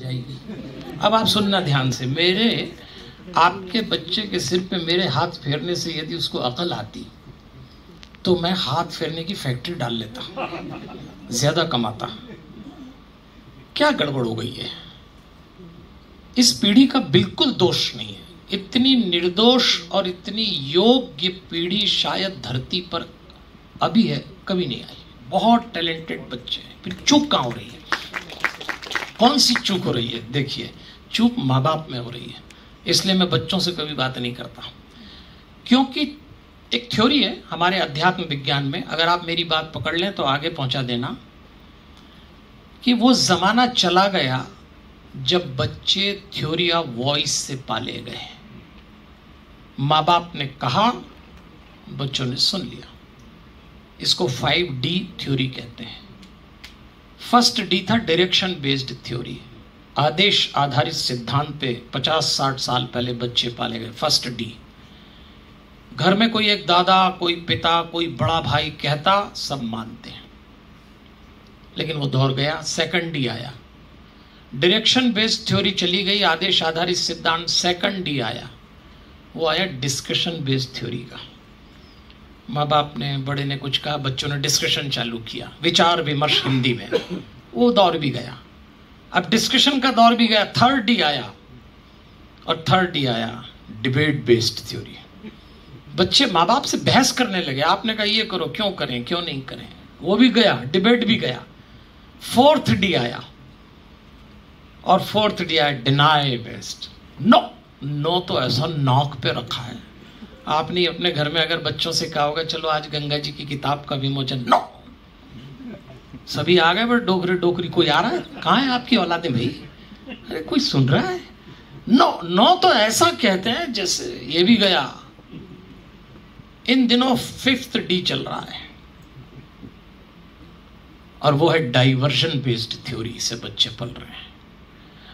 जाएगी। अब आप सुनना ध्यान से, आपके बच्चे के सिर पे मेरे हाथ फेरने से यदि उसको अकल आती तो मैं हाथ फेरने की फैक्ट्री डाल लेता, ज्यादा कमाता। क्या गड़बड़ हो गई है? इस पीढ़ी का बिल्कुल दोष नहीं है। इतनी निर्दोष और इतनी योग्य पीढ़ी शायद धरती पर अभी है, कभी नहीं आई। बहुत टैलेंटेड बच्चे हैं, फिर चूक कहाँ हो रही है? कौन सी चूक हो रही है? देखिए, चूक माँ बाप में हो रही है। इसलिए मैं बच्चों से कभी बात नहीं करता, क्योंकि एक थ्योरी है हमारे अध्यात्म विज्ञान में, अगर आप मेरी बात पकड़ लें तो आगे पहुंचा देना, कि वो जमाना चला गया जब बच्चे थ्योरी ऑफ वॉइस से पाले गए। माँ बाप ने कहा, बच्चों ने सुन लिया। इसको 5D थ्योरी कहते हैं। फर्स्ट डी था डायरेक्शन बेस्ड थ्योरी, आदेश आधारित सिद्धांत पे 50-60 साल पहले बच्चे पाले गए। फर्स्ट डी, घर में कोई एक दादा, कोई पिता, कोई बड़ा भाई कहता, सब मानते हैं। लेकिन वो दौर गया। सेकंड डी आया, डायरेक्शन बेस्ड थ्योरी चली गई, आदेश आधारित सिद्धांत। सेकंड डी आया, वो आया डिस्कशन बेस्ड थ्योरी का। माँ बाप ने, बड़े ने कुछ कहा, बच्चों ने डिस्कशन चालू किया, विचार विमर्श हिंदी में। वो दौर भी गया, अब डिस्कशन का दौर भी गया। थर्ड डी आया, और थर्ड डी आया डिबेट बेस्ड थ्योरी। बच्चे माँ बाप से बहस करने लगे। आपने कहा ये करो, क्यों करें, क्यों नहीं करें, वो भी गया, डिबेट भी गया। फोर्थ डी आया, और फोर्थ डी आया डिनाई बेस्ड। नो तो ऐसा नाक पे रखा है। आपने अपने घर में अगर बच्चों से कहा होगा, चलो आज गंगा जी की किताब का विमोचन, नो, सभी आ गए, पर डोगरे डोकरी कोई आ रहा है? कहाँ है आपकी औलादे भाई? अरे कोई सुन रहा है? नो तो ऐसा कहते हैं जैसे। ये भी गया। इन दिनों 5th डी चल रहा है, और वो है डाइवर्जन बेस्ड थ्योरी से बच्चे पल रहे हैं।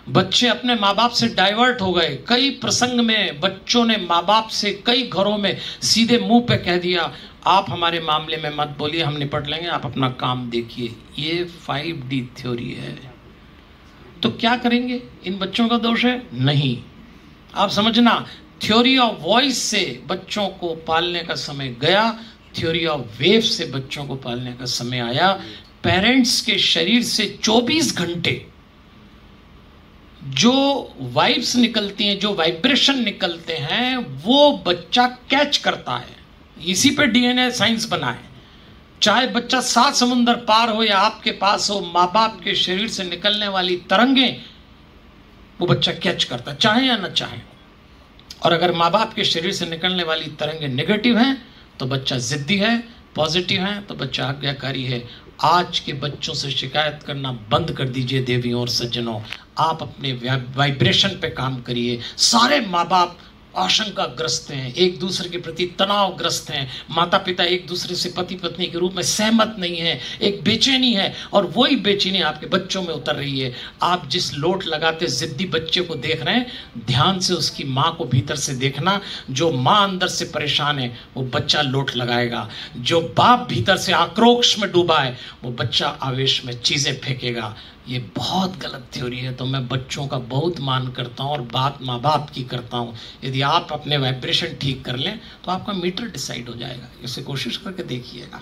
बच्चे अपने माँ बाप से डाइवर्ट हो गए। कई प्रसंग में बच्चों ने माँ बाप से, कई घरों में सीधे मुंह पे कह दिया, आप हमारे मामले में मत बोलिए, हम निपट लेंगे, आप अपना काम देखिए। ये 5D थ्योरी है। तो क्या करेंगे? इन बच्चों का दोष है? नहीं। आप समझना, थ्योरी ऑफ वॉइस से बच्चों को पालने का समय गया, थ्योरी ऑफ वेव से बच्चों को पालने का समय आया। पेरेंट्स के शरीर से 24 घंटे जो वाइब्स निकलती हैं, जो वाइब्रेशन निकलते हैं, वो बच्चा कैच करता है। इसी पे डीएनए साइंस बना है। चाहे बच्चा 7 समुंदर पार हो या आपके पास हो, माँ बाप के शरीर से निकलने वाली तरंगें वो बच्चा कैच करता है, चाहे या ना चाहे। और अगर माँ बाप के शरीर से निकलने वाली तरंगें नेगेटिव हैं तो बच्चा जिद्दी है, पॉजिटिव है तो बच्चा आज्ञाकारी है। आज के बच्चों से शिकायत करना बंद कर दीजिए देवियों और सज्जनों। आप अपने वाइब्रेशन पे काम करिए। सारे माँ बाप आशंकाग्रस्त हैं, एक दूसरे के प्रति तनावग्रस्त हैं। माता पिता एक दूसरे से पति पत्नी के रूप में सहमत नहीं है, एक बेचैनी है, और वही बेचैनी आपके बच्चों में उतर रही है। आप जिस लोट लगाते जिद्दी बच्चे को देख रहे हैं, ध्यान से उसकी माँ को भीतर से देखना। जो माँ अंदर से परेशान है वो बच्चा लोट लगाएगा। जो बाप भीतर से आक्रोश में डूबा है वो बच्चा आवेश में चीजें फेंकेगा। ये बहुत गलत थ्योरी है। तो मैं बच्चों का बहुत मान करता हूँ और बात माँ बाप की करता हूँ। यदि आप अपने वाइब्रेशन ठीक कर लें तो आपका मीटर डिसाइड हो जाएगा। इसे कोशिश करके देखिएगा।